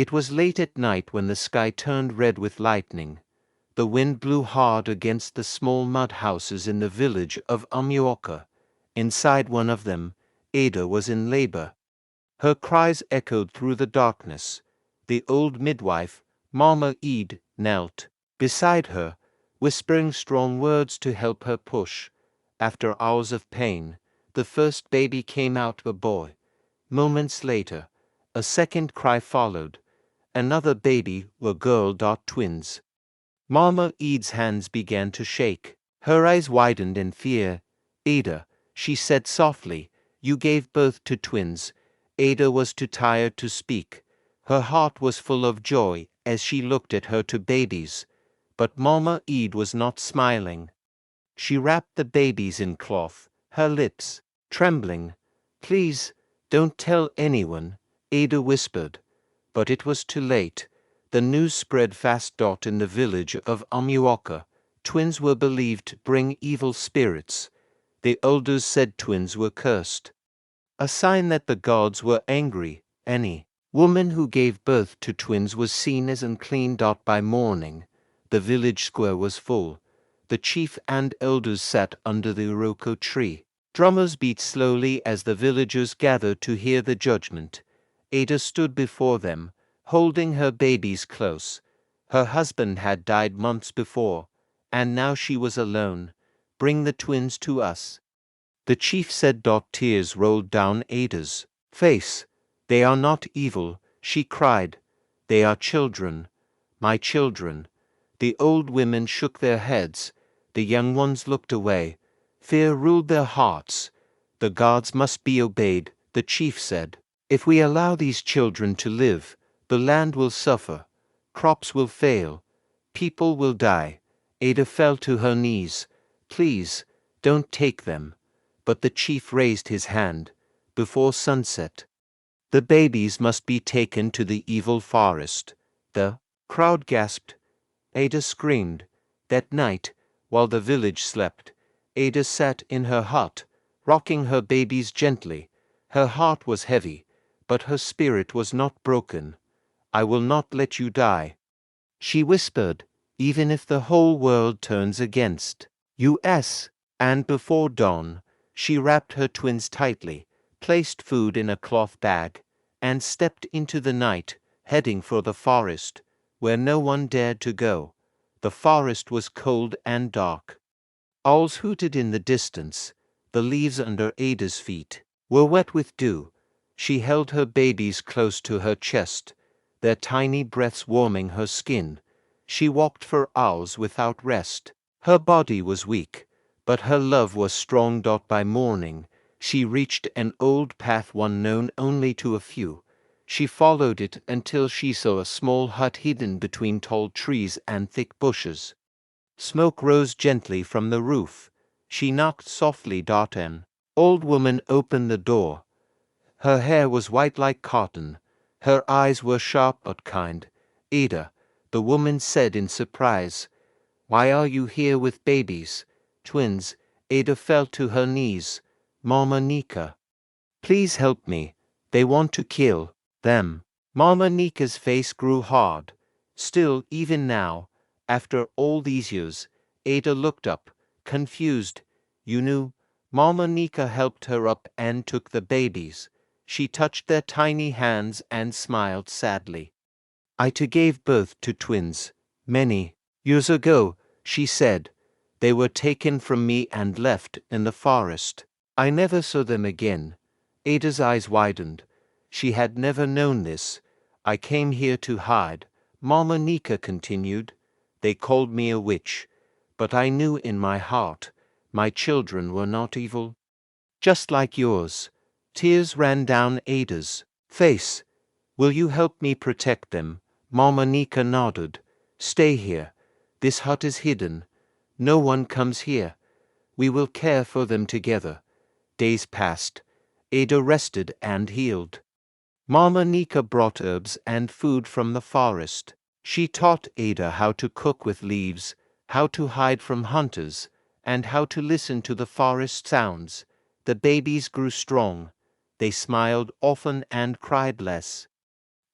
It was late at night when the sky turned red with lightning. The wind blew hard against the small mud houses in the village of Umyuoka. Inside one of them, Ada was in labor. Her cries echoed through the darkness. The old midwife, Mama Eid, knelt beside her, whispering strong words to help her push. After hours of pain, the first baby came out a boy. Moments later, a second cry followed. Another baby were girl-twins. Mama Eid's hands began to shake. Her eyes widened in fear. Ada, she said softly, you gave birth to twins. Ada was too tired to speak. Her heart was full of joy as she looked at her two babies. But Mama Eid was not smiling. She wrapped the babies in cloth, her lips trembling. Please, don't tell anyone, Ada whispered. But it was too late. The news spread fast. In the village of Umyuoka, twins were believed to bring evil spirits. The elders said twins were cursed, a sign that the gods were angry. Any woman who gave birth to twins was seen as unclean. By morning, the village square was full. The chief and elders sat under the iroko tree. Drummers beat slowly as the villagers gathered to hear the judgment. Ada stood before them, holding her babies close. Her husband had died months before, and now she was alone. Bring the twins to us. The chief said. Tears rolled down Ada's face. They are not evil, she cried. They are children, my children. The old women shook their heads. The young ones looked away. Fear ruled their hearts. The gods must be obeyed, the chief said. If we allow these children to live, the land will suffer. Crops will fail. People will die. Ada fell to her knees. Please, don't take them. But the chief raised his hand. Before sunset, the babies must be taken to the evil forest. The crowd gasped. Ada screamed. That night, while the village slept, Ada sat in her hut, rocking her babies gently. Her heart was heavy, but her spirit was not broken. I will not let you die, she whispered, even if the whole world turns against us. And before dawn, she wrapped her twins tightly, placed food in a cloth bag, and stepped into the night, heading for the forest, where no one dared to go. The forest was cold and dark. Owls hooted in the distance. The leaves under Ada's feet were wet with dew. She held her babies close to her chest, their tiny breaths warming her skin. She walked for hours without rest. Her body was weak, but her love was strong. By morning, she reached an old path, one known only to a few. She followed it until she saw a small hut hidden between tall trees and thick bushes. Smoke rose gently from the roof. She knocked softly. An old woman opened the door. Her hair was white like cotton. Her eyes were sharp but kind. Ada, the woman said in surprise, why are you here with babies? Twins. Ada fell to her knees. Mama Nika, please help me. They want to kill them. Mama Nika's face grew hard. Still, even now, after all these years, Ada looked up, confused. You knew? Mama Nika helped her up and took the babies. She touched their tiny hands and smiled sadly. I too gave birth to twins, many years ago, she said. They were taken from me and left in the forest. I never saw them again. Ada's eyes widened. She had never known this. I came here to hide, Mama Nika continued. They called me a witch, but I knew in my heart my children were not evil, just like yours. Tears ran down Ada's face. Will you help me protect them? Mama Nika nodded. Stay here. This hut is hidden. No one comes here. We will care for them together. Days passed. Ada rested and healed. Mama Nika brought herbs and food from the forest. She taught Ada how to cook with leaves, how to hide from hunters, and how to listen to the forest sounds. The babies grew strong. They smiled often and cried less.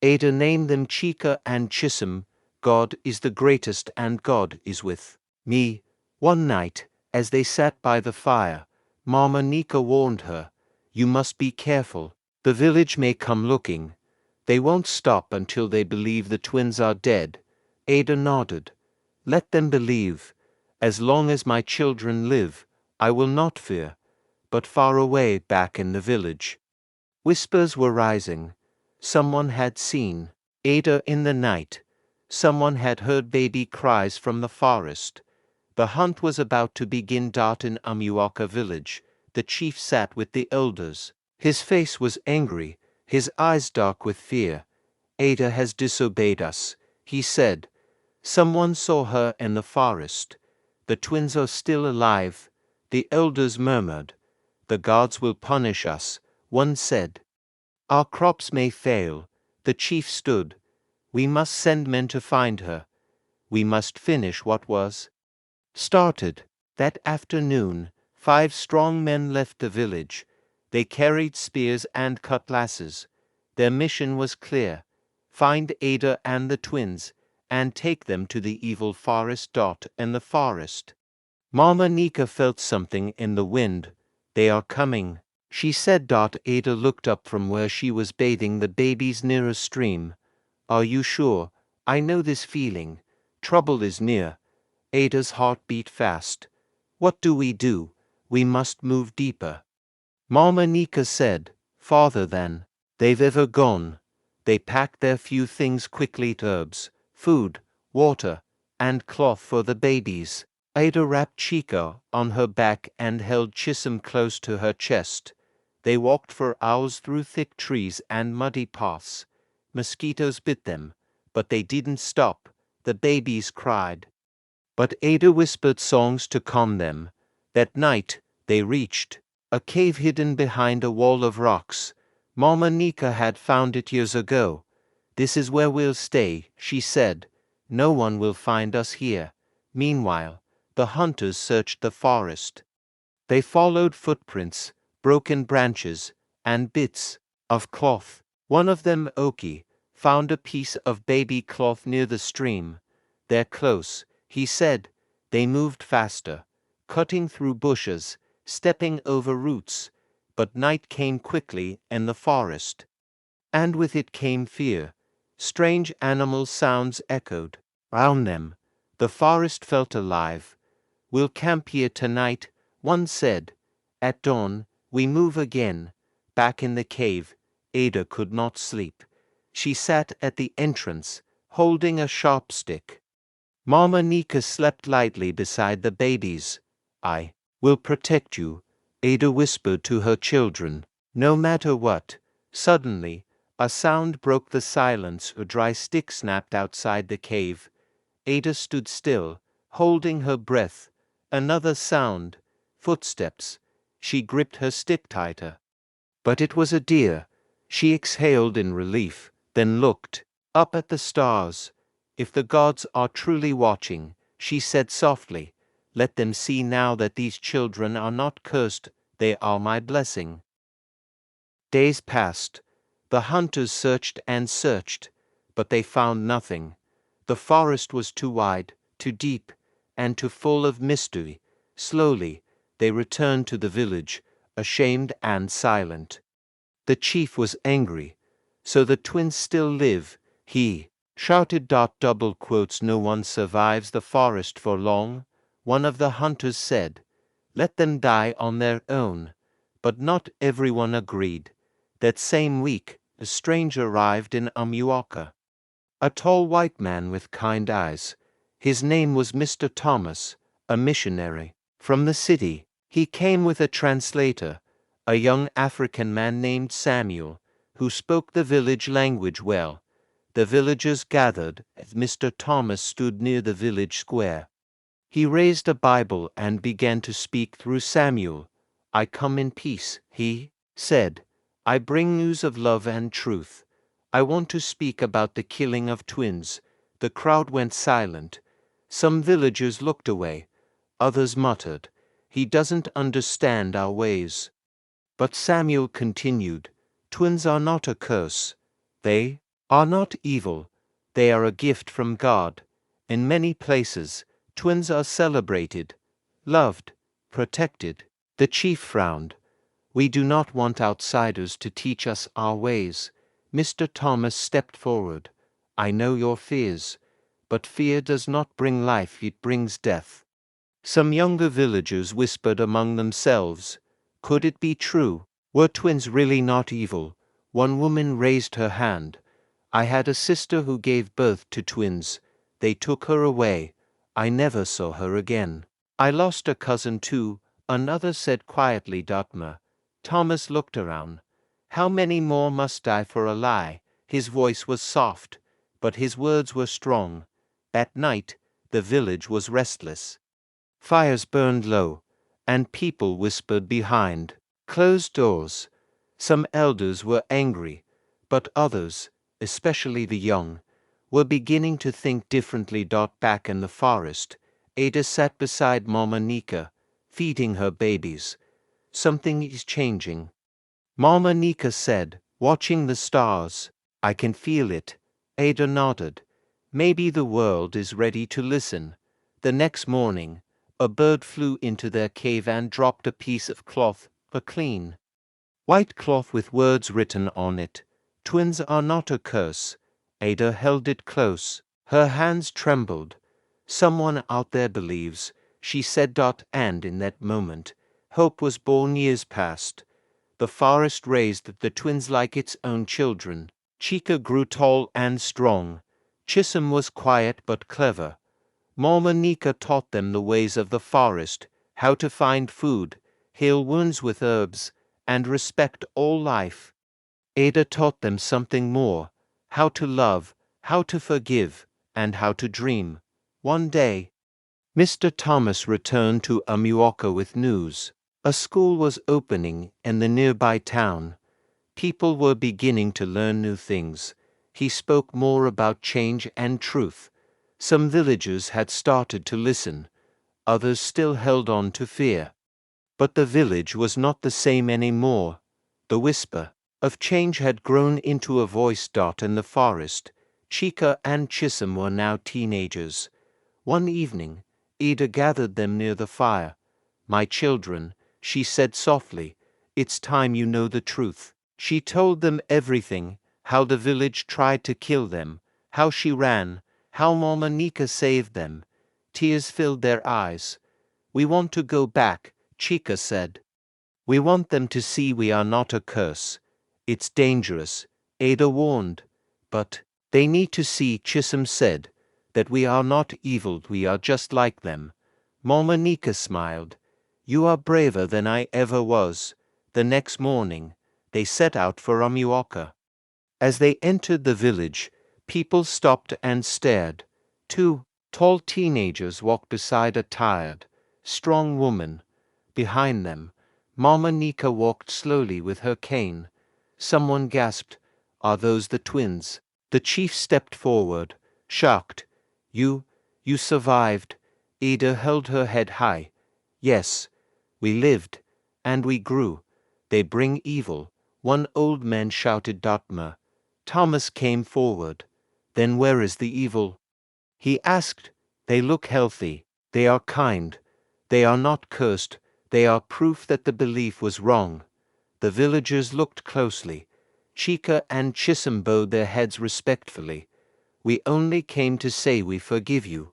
Ada named them Chica and Chisholm. God is the greatest and God is with me. One night, as they sat by the fire, Mama Nika warned her, "You must be careful. The village may come looking. They won't stop until they believe the twins are dead." Ada nodded. "Let them believe. As long as my children live, I will not fear." But far away back in the village, whispers were rising. Someone had seen Ada in the night. Someone had heard baby cries from the forest. The hunt was about to begin. In Amuaka village, the chief sat with the elders. His face was angry, his eyes dark with fear. "Ada has disobeyed us," he said. "Someone saw her in the forest. The twins are still alive." The elders murmured. "The gods will punish us," one said. "Our crops may fail." The chief stood. "We must send men to find her. We must finish what was started." That afternoon, 5 strong men left the village. They carried spears and cutlasses. Their mission was clear: find Ada and the twins, and take them to the evil forest. In the forest, Mama Nika felt something in the wind. "They are coming," she said. Ada looked up from where she was bathing the babies near a stream. "Are you sure?" "I know this feeling. Trouble is near." Ada's heart beat fast. "What do? We must move deeper." Mama Nika said, "Farther than they've ever gone." They packed their few things quickly: herbs, food, water, and cloth for the babies. Ada wrapped Chica on her back and held Chisholm close to her chest. They walked for hours through thick trees and muddy paths. Mosquitoes bit them, but they didn't stop. The babies cried, but Ada whispered songs to calm them. That night, they reached a cave hidden behind a wall of rocks. Mama Nika had found it years ago. "This is where we'll stay," she said. "No one will find us here." Meanwhile, the hunters searched the forest. They followed footprints, broken branches, and bits of cloth. One of them, Oki, found a piece of baby cloth near the stream. "They're close," he said. They moved faster, cutting through bushes, stepping over roots. But night came quickly in the forest, and with it came fear. Strange animal sounds echoed round them. The forest felt alive. "We'll camp here tonight," one said. "At dawn, we move again." Back in the cave, Ada could not sleep. She sat at the entrance, holding a sharp stick. Mama Nika slept lightly beside the babies. "I will protect you," Ada whispered to her children. "No matter what." Suddenly, a sound broke the silence. A dry stick snapped outside the cave. Ada stood still, holding her breath. Another sound. Footsteps. She gripped her stick tighter. But it was a deer. She exhaled in relief, then looked up at the stars. "If the gods are truly watching," she said softly, "let them see now that these children are not cursed. They are my blessing." Days passed. The hunters searched and searched, but they found nothing. The forest was too wide, too deep, and too full of mystery. Slowly, they returned to the village, ashamed and silent. The chief was angry. "So the twins still live," he shouted. Double quotes, "No one survives the forest for long." One of the hunters said, "Let them die on their own." But not everyone agreed. That same week, a stranger arrived in Amuaka. A tall white man with kind eyes. His name was Mr. Thomas, a missionary from the city. He came with a translator, a young African man named Samuel, who spoke the village language well. The villagers gathered as Mr. Thomas stood near the village square. He raised a Bible and began to speak through Samuel. "I come in peace," he said. "I bring news of love and truth. I want to speak about the killing of twins." The crowd went silent. Some villagers looked away. Others muttered, "He doesn't understand our ways." But Samuel continued, "Twins are not a curse. They are not evil, they are a gift from God. In many places, twins are celebrated, loved, protected. The chief frowned. We do not want outsiders to teach us our ways. Mr. Thomas stepped forward. I know your fears, but fear does not bring life, it brings death. Some younger villagers whispered among themselves. Could it be true? Were twins really not evil? One woman raised her hand. I had a sister who gave birth to twins. They took her away. I never saw her again. I lost a cousin too, another said quietly. Dotmer. Thomas looked around. How many more must die for a lie? His voice was soft, but his words were strong. At night, the village was restless. Fires burned low, and people whispered behind closed doors. Some elders were angry, but others, especially the young, were beginning to think differently. Back in the forest, Ada sat beside Mama Nika, feeding her babies. Something is changing. Mama Nika said, watching the stars. I can feel it. Ada nodded. Maybe the world is ready to listen. The next morning, a bird flew into their cave and dropped a piece of cloth, a clean white cloth with words written on it. Twins are not a curse. Ada held it close. Her hands trembled. Someone out there believes, she said. And in that moment, hope was born. Years passed. The forest raised the twins like its own children. Chica grew tall and strong. Chisholm was quiet but clever. Mama Nika taught them the ways of the forest, how to find food, heal wounds with herbs, and respect all life. Ada taught them something more, how to love, how to forgive, and how to dream. One day, Mr. Thomas returned to Amuoka with news. A school was opening in the nearby town. People were beginning to learn new things. He spoke more about change and truth. Some villagers had started to listen. Others still held on to fear. But the village was not the same anymore. The whisper of change had grown into a voice. In the forest, Chica and Chisholm were now teenagers. One evening, Ada gathered them near the fire. My children, she said softly, it's time you know the truth. She told them everything, how the village tried to kill them, how she ran, how Mama Nika saved them. Tears filled their eyes. We want to go back, Chica said. We want them to see we are not a curse. It's dangerous, Ada warned. But they need to see, Chisholm said, that we are not evil, we are just like them. Mama Nika smiled. You are braver than I ever was. The next morning, they set out for Amuoka. As they entered the village, people stopped and stared. Two tall teenagers walked beside a tired, strong woman. Behind them, Mama Nika walked slowly with her cane. Someone gasped, Are those the twins? The chief stepped forward, shocked. You survived. Ada held her head high. Yes, we lived, and we grew. They bring evil. One old man shouted. Dotmer. Thomas came forward. Then where is the evil? He asked. They look healthy. They are kind. They are not cursed. They are proof that the belief was wrong. The villagers looked closely. Chica and Chisholm bowed their heads respectfully. We only came to say we forgive you.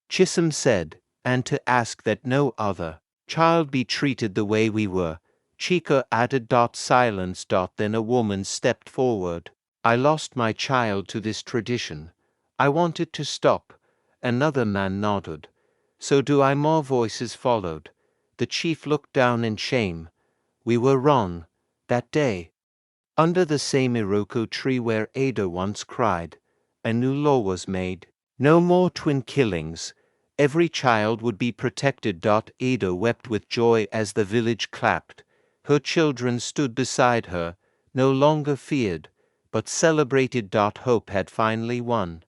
Chisholm said, and to ask that no other child be treated the way we were. Chica added. Silence. Then a woman stepped forward. I lost my child to this tradition. I wanted to stop. Another man nodded. So do I. More voices followed. The chief looked down in shame. We were wrong. That day, under the same Iroko tree where Ada once cried, a new law was made. No more twin killings. Every child would be protected. Ada wept with joy as the village clapped. Her children stood beside her, no longer feared, but celebrated. Hope had finally won.